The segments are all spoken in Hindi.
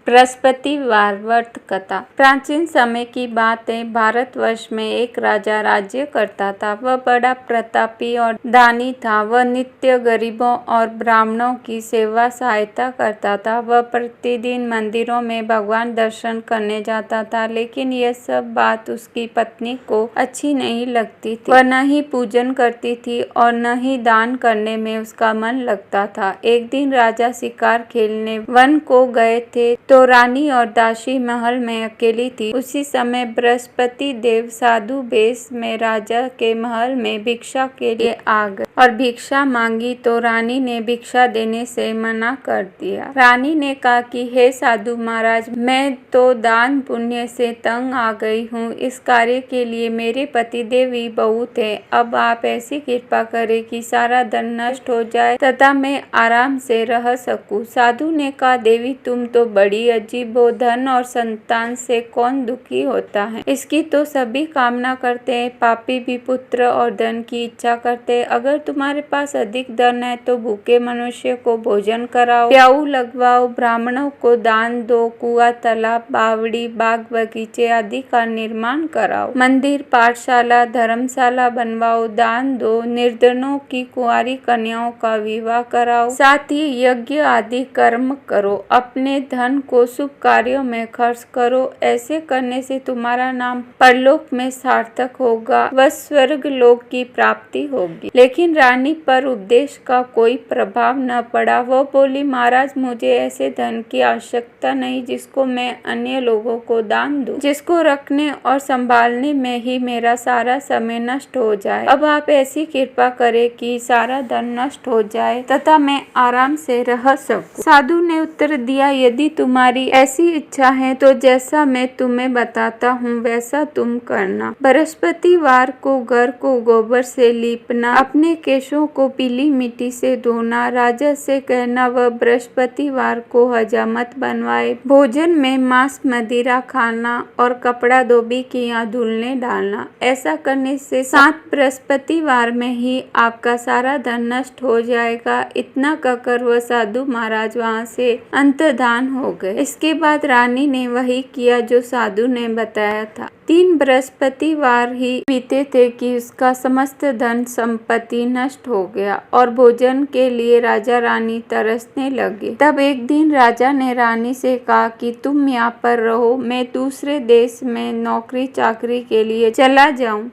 बृहस्पतिवार व्रत कथा। प्राचीन समय की बात है। भारतवर्ष में एक राजा राज्य करता था। वह बड़ा प्रतापी और दानी था। वह नित्य गरीबों और ब्राह्मणों की सेवा सहायता करता था। वह प्रतिदिन मंदिरों में भगवान दर्शन करने जाता था, लेकिन यह सब बात उसकी पत्नी को अच्छी नहीं लगती थी। वह न ही पूजन करती थी और न ही दान करने में उसका मन लगता था। एक दिन राजा शिकार खेलने वन को गए थे तो रानी और दासी महल में अकेली थी। उसी समय बृहस्पति देव साधु वेश में राजा के महल में भिक्षा के लिए आ गए और भिक्षा मांगी तो रानी ने भिक्षा देने से मना कर दिया। रानी ने कहा कि हे साधु महाराज, मैं तो दान पुण्य से तंग आ गई हूँ। इस कार्य के लिए मेरे पतिदेव ही बहुत है। अब आप ऐसी कृपा करें कि सारा धन नष्ट हो जाए तथा मैं आराम से रह सकूं। साधु ने कहा, देवी तुम तो बड़ी अजीब हो। धन और संतान से कौन दुखी होता है, इसकी तो सभी कामना करते हैं। पापी भी पुत्र और धन की इच्छा करते हैं। अगर तुम्हारे पास अधिक धन है तो भूखे मनुष्य को भोजन कराओ, प्याऊ लगवाओ, ब्राह्मणों को दान दो, कुआं, तालाब, बावड़ी, बाग बगीचे आदि का निर्माण कराओ, मंदिर, पाठशाला, धर्मशाला बनवाओ, दान दो, निर्धनों की कुंवारी कन्याओं का विवाह कराओ, साथ ही यज्ञ आदि कर्म करो, अपने धन को शुभ कार्यों में खर्च करो। ऐसे करने से तुम्हारा नाम परलोक में सार्थक होगा व स्वर्ग लोक की प्राप्ति होगी। लेकिन रानी पर उपदेश का कोई प्रभाव न पड़ा। वह बोली, महाराज मुझे ऐसे धन की आवश्यकता नहीं जिसको मैं अन्य लोगों को दान दूं, जिसको रखने और संभालने में ही मेरा सारा समय नष्ट हो जाए। अब आप ऐसी कृपा करें कि सारा धन नष्ट हो जाए तथा मैं आराम से रह सकूं। साधु ने उत्तर दिया, यदि तुम्हारी ऐसी इच्छा है तो जैसा मैं तुम्हें बताता हूँ वैसा तुम करना। बृहस्पतिवार को घर को गोबर से लीपना, अपने केशों को पीली मिट्टी से धोना, राजा से कहना वह बृहस्पतिवार को हजामत बनवाए, भोजन में मांस मदिरा खाना और कपड़ा धोबी की यहाँ धुलने डालना। ऐसा करने से 7 बृहस्पतिवार में ही आपका सारा धन नष्ट हो जाएगा। इतना कहकर वह साधु महाराज वहाँ से अंतर्धान हो गए। इसके बाद रानी ने वही किया जो साधु ने बताया था। 3 बृहस्पतिवार ही बीते थे कि उसका समस्त धन संपत्ति नष्ट हो गया और भोजन के लिए राजा रानी तरसने लगे। तब एक दिन राजा ने रानी से कहा कि तुम यहाँ पर रहो, मैं दूसरे देश में नौकरी चाकरी के लिए चला जाऊं,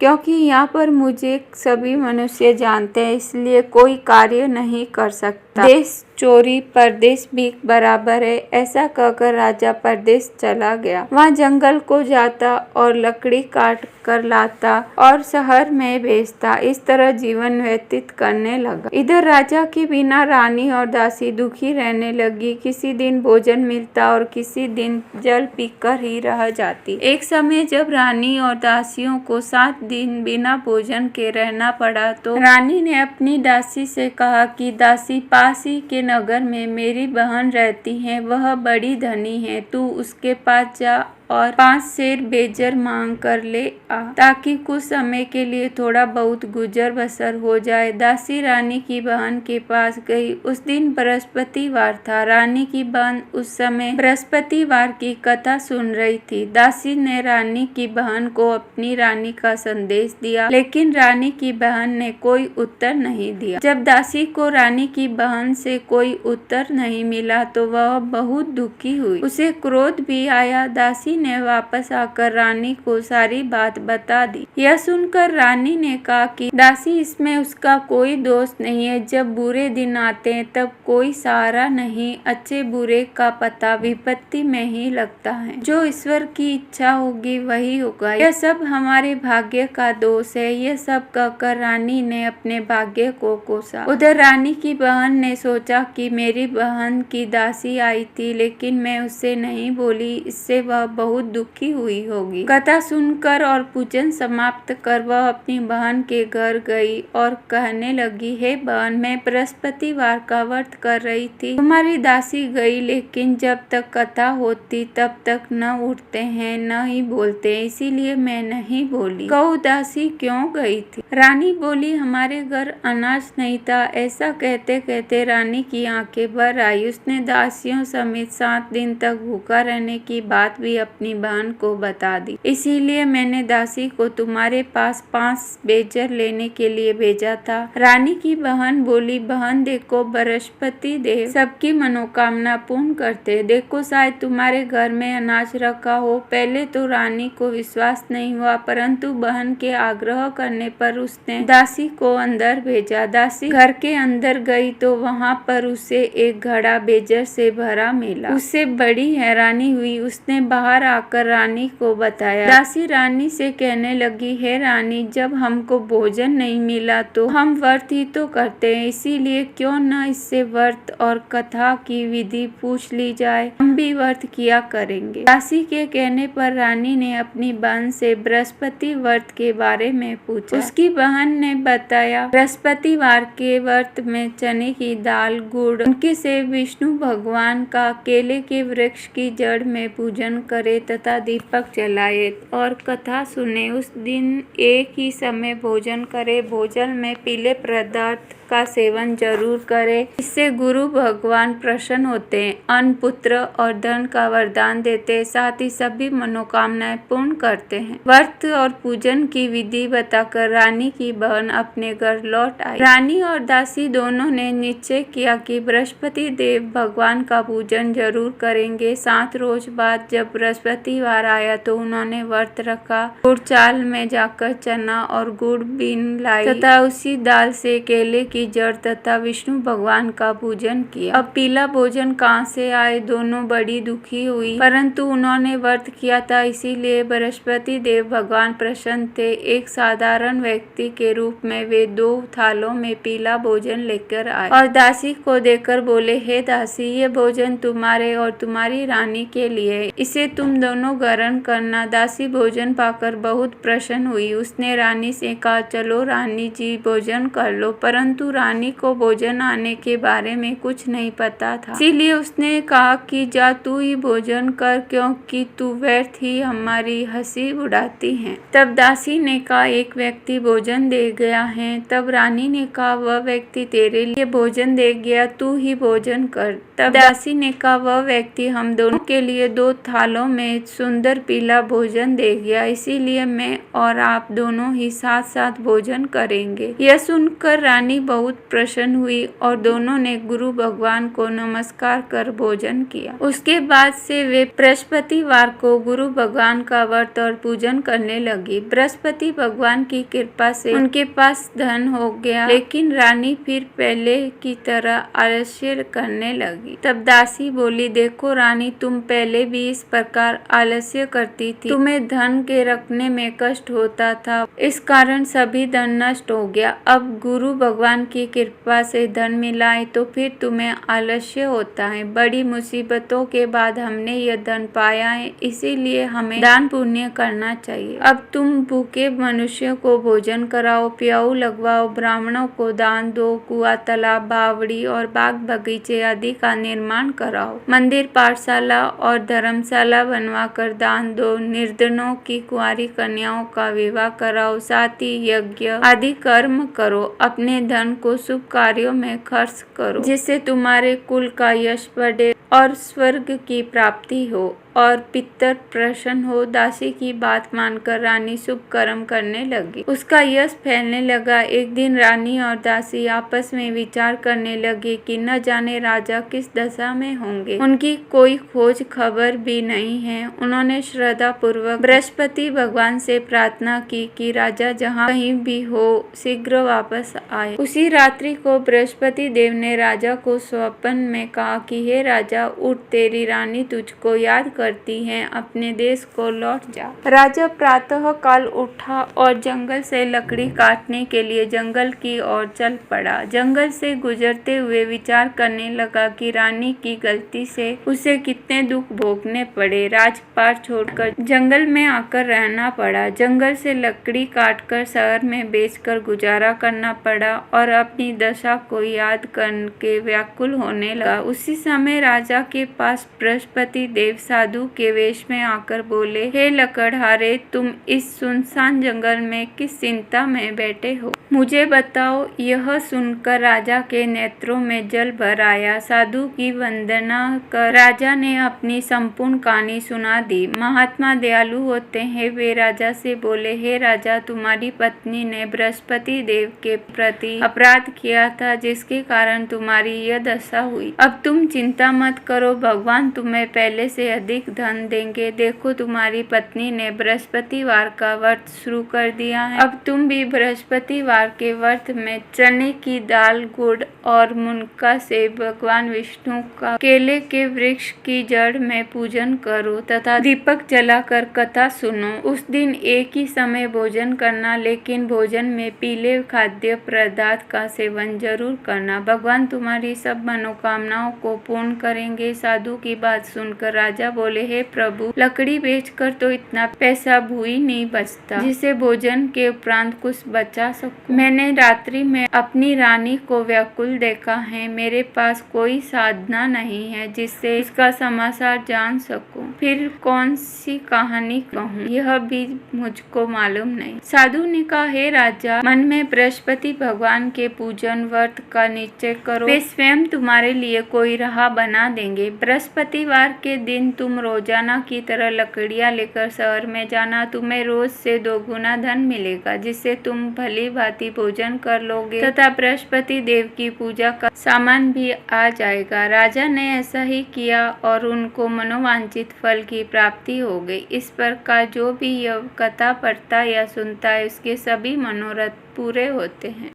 क्योंकि यहाँ पर मुझे सभी मनुष्य जानते हैं, इसलिए कोई कार्य नहीं कर सकता। देश चोरी परदेश भी बराबर है। ऐसा कहकर राजा परदेश चला गया। वहाँ जंगल को जाता और लकड़ी काट कर लाता और शहर में बेचता। इस तरह जीवन व्यतीत करने लगा। इधर राजा के बिना रानी और दासी दुखी रहने लगी। किसी दिन भोजन मिलता और किसी दिन जल पीकर ही रह जाती। एक समय जब रानी और दासियों को 7 दिन बिना भोजन के रहना पड़ा तो रानी ने अपनी दासी से कहा कि दासी, पास ही के नगर में मेरी बहन रहती है, वह बड़ी धनी है, तू उसके पास जा और 5 सेर बेजर मांग कर ले आ, ताकि कुछ समय के लिए थोड़ा बहुत गुजर बसर हो जाए। दासी रानी की बहन के पास गई। उस दिन बृहस्पतिवार था। रानी की बहन उस समय बृहस्पतिवार की कथा सुन रही थी। दासी ने रानी की बहन को अपनी रानी का संदेश दिया, लेकिन रानी की बहन ने कोई उत्तर नहीं दिया। जब दासी को रानी की बहन से कोई उत्तर नहीं मिला तो वह बहुत दुखी हुई। उसे क्रोध भी आया। दासी ने वापस आकर रानी को सारी बात बता दी। यह सुनकर रानी ने कहा कि दासी, इसमें उसका कोई दोष नहीं है। जब बुरे दिन आते हैं तब कोई सहारा नहीं। अच्छे बुरे का पता विपत्ति में ही लगता है। जो ईश्वर की इच्छा होगी वही होगा। यह सब हमारे भाग्य का दोष है। यह सब कहकर रानी ने अपने भाग्य को कोसा। उधर रानी की बहन ने सोचा कि मेरी बहन की दासी आई थी, लेकिन मैं उससे नहीं बोली, इससे वह बहुत दुखी हुई होगी। कथा सुनकर और पूजन समाप्त कर वह अपनी बहन के घर गई और कहने लगी, हे बहन, मैं बृहस्पतिवार का व्रत कर रही थी। तुम्हारी दासी गई, लेकिन जब तक कथा होती तब तक न उठते हैं न ही बोलते, इसीलिए मैं नहीं बोली। कहूँ दासी क्यों गई थी? रानी बोली, हमारे घर अनाज नहीं था। ऐसा कहते कहते रानी की आंखें भर आई। उसने दासियों समेत 7 दिन तक भूखा रहने की बात भी अपनी बहन को बता दी। इसीलिए मैंने दासी को तुम्हारे पास 5 बेजर लेने के लिए भेजा था। रानी की बहन बोली, बहन देखो, बृहस्पति देव सबकी मनोकामना पूर्ण करते। देखो, शायद तुम्हारे घर में अनाज रखा हो। पहले तो रानी को विश्वास नहीं हुआ, परंतु बहन के आग्रह करने पर उसने दासी को अंदर भेजा। दासी घर के अंदर गई तो वहां पर उसे एक घड़ा बेजर से भरा मिला। उससे बड़ी हैरानी हुई। उसने बाहर आकर रानी को बताया। दासी रानी से कहने लगी, हे रानी, जब हमको भोजन नहीं मिला तो हम व्रत ही तो करते हैं, इसीलिए क्यों न इससे व्रत और कथा की विधि पूछ ली जाए। हम भी व्रत किया करेंगे। दासी के कहने पर रानी ने अपनी बहन से बृहस्पति व्रत के बारे में पूछा। उसकी बहन ने बताया, बृहस्पतिवार के व्रत में चने की दाल, गुड़, उनके से विष्णु भगवान का केले के वृक्ष की जड़ में पूजन करे तथा दीपक जलाए और कथा सुने। उस दिन एक ही समय भोजन करे। भोजन में पीले पदार्थ का सेवन जरूर करे। इससे गुरु भगवान प्रसन्न होते हैं, अन्न, पुत्र और धन का वरदान देते हैं, साथ ही सभी मनोकामनाएं पूर्ण करते हैं। व्रत और पूजन की विधि बताकर रानी की बहन अपने घर लौट आई। रानी और दासी दोनों ने निश्चय किया कि बृहस्पति देव भगवान का पूजन जरूर करेंगे। 7 रोज बाद जब बृहस्पतिवार आया तो उन्होंने व्रत रखा। गुड़ चाल में जाकर चना और गुड़ बीन लाई तथा उसी दाल से केले की जड़ तथा विष्णु भगवान का पूजन किया। अब पीला भोजन कहाँ से आए? दोनों बड़ी दुखी हुई, परंतु उन्होंने व्रत किया था, इसीलिए बृहस्पति देव भगवान प्रसन्न थे। एक साधारण व्यक्ति के रूप में वे 2 थालों में पीला भोजन लेकर आए और दासी को देकर बोले, हे दासी, ये भोजन तुम्हारे और तुम्हारी रानी के लिए, इसे तुम दोनों ग्रहण करना। दासी भोजन पाकर बहुत प्रसन्न हुई। उसने रानी से कहा, चलो रानी जी, भोजन कर लो। परंतु रानी को भोजन आने के बारे में कुछ नहीं पता था, इसीलिए उसने कहा कि जा तू ही भोजन कर, क्योंकि तू व्यर्थ ही हमारी हंसी उड़ाती है। तब दासी ने कहा, एक व्यक्ति भोजन दे गया है। तब रानी ने कहा, वह व्यक्ति तेरे लिए भोजन दे गया, तू ही भोजन कर। तब दासी ने कहा, वह व्यक्ति हम दोनों के लिए 2 थालों में सुंदर पीला भोजन दे गया, इसीलिए मैं और आप दोनों ही साथ साथ भोजन करेंगे। यह सुनकर रानी बहुत प्रसन्न हुई और दोनों ने गुरु भगवान को नमस्कार कर भोजन किया। उसके बाद से वे बृहस्पतिवार को गुरु भगवान का व्रत और पूजन करने लगी। बृहस्पति भगवान की कृपा से उनके पास धन हो गया, लेकिन रानी फिर पहले की तरह आलस्य करने लगी। तब दासी बोली, देखो रानी, तुम पहले भी इस प्रकार आलस्य करती थी। तुम्हें धन के रखने में कष्ट होता था, इस कारण सभी धन नष्ट हो गया। अब गुरु भगवान की कृपा से धन मिला है तो फिर तुम्हें आलस्य होता है। बड़ी मुसीबतों के बाद हमने यह धन पाया है, इसीलिए हमें दान पुण्य करना चाहिए। अब तुम भूखे मनुष्यों को भोजन कराओ, पियाऊ लगवाओ, ब्राह्मणों को दान दो, कुआं, तालाब, बावड़ी और बाग बगीचे आदि का निर्माण कराओ, मंदिर, पाठशाला और धर्मशाला बनवा कर दान दो, निर्धनों की कुंवारी कन्याओं का विवाह कराओ, साथ ही यज्ञ आदि कर्म करो। अपने धन को शुभ कार्यों में खर्च करो, जिससे तुम्हारे कुल का यश बढ़े और स्वर्ग की प्राप्ति हो और पितर प्रसन्न हो। दासी की बात मानकर रानी शुभ कर्म करने लगी। उसका यश फैलने लगा। एक दिन रानी और दासी आपस में विचार करने लगे कि न जाने राजा किस दशा में होंगे। उनकी कोई खोज खबर भी नहीं है। उन्होंने श्रद्धा पूर्वक बृहस्पति भगवान से प्रार्थना की कि राजा जहाँ कहीं भी हो शीघ्र वापस आए। उसी रात्रि को बृहस्पति देव ने राजा को स्वप्न में कहा कि हे राजा, राजा उठ, तेरी रानी तुझको याद करती है, अपने देश को लौट जा। राजा प्रातः काल उठा और जंगल से लकड़ी काटने के लिए जंगल की ओर चल पड़ा। जंगल से गुजरते हुए विचार करने लगा कि रानी की गलती से उसे कितने दुख भोगने पड़े। राजपाट छोड़कर जंगल में आकर रहना पड़ा। जंगल से लकड़ी काटकर शहर में बेचकर गुजारा करना पड़ा और अपनी दशा को याद करके व्याकुल होने लगा। उसी समय राजा के पास बृहस्पति देव साधु के वेश में आकर बोले, हे लकड़हारे, तुम इस सुनसान जंगल में किस चिंता में बैठे हो, मुझे बताओ। यह सुनकर राजा के नेत्रों में जल भर आया। साधु की वंदना कर राजा ने अपनी संपूर्ण कहानी सुना दी। महात्मा दयालु होते हैं। वे राजा से बोले, हे राजा, तुम्हारी पत्नी ने बृहस्पति देव के प्रति अपराध किया था, जिसके कारण तुम्हारी यह दशा हुई। अब तुम चिंता मत करो, भगवान तुम्हें पहले से अधिक धन देंगे। देखो, तुम्हारी पत्नी ने बृहस्पतिवार का व्रत शुरू कर दिया है। अब तुम भी बृहस्पतिवार के व्रत में चने की दाल, गुड़ और मुनका से भगवान विष्णु का केले के वृक्ष की जड़ में पूजन करो तथा दीपक जलाकर कथा सुनो। उस दिन एक ही समय भोजन करना, लेकिन भोजन में पीले खाद्य पदार्थ का सेवन जरूर करना। भगवान तुम्हारी सब मनोकामनाओं को पूर्ण करेंगे। साधु की बात सुनकर राजा बोले, हे प्रभु, लकड़ी बेचकर तो इतना पैसा भूई नहीं बचता जिसे भोजन के उपरांत कुछ बचा सकूं। मैंने रात्रि में अपनी रानी को व्याकुल देखा है। मेरे पास कोई साधना नहीं है जिससे इसका समाचार जान सकूं। फिर कौन सी कहानी कहूँ, यह भी मुझको मालूम नहीं। साधु ने कहा, हे राजा, मन में बृहस्पति भगवान के पूजन व्रत का निश्चय करो। वे स्वयं तुम्हारे लिए कोई राह बना देंगे। बृहस्पतिवार के दिन तुम रोजाना की तरह लकड़ियां लेकर शहर में जाना। तुम्हें रोज से 2 गुना धन मिलेगा, जिससे तुम भली भांति भोजन कर लोगे तथा बृहस्पति देव की पूजा का सामान भी आ जाएगा। राजा ने ऐसा ही किया और उनको मनोवांछित फल की प्राप्ति हो गई। इस प्रकार जो भी यह कथा पढ़ता या सुनता है, उसके सभी मनोरथ पूरे होते हैं।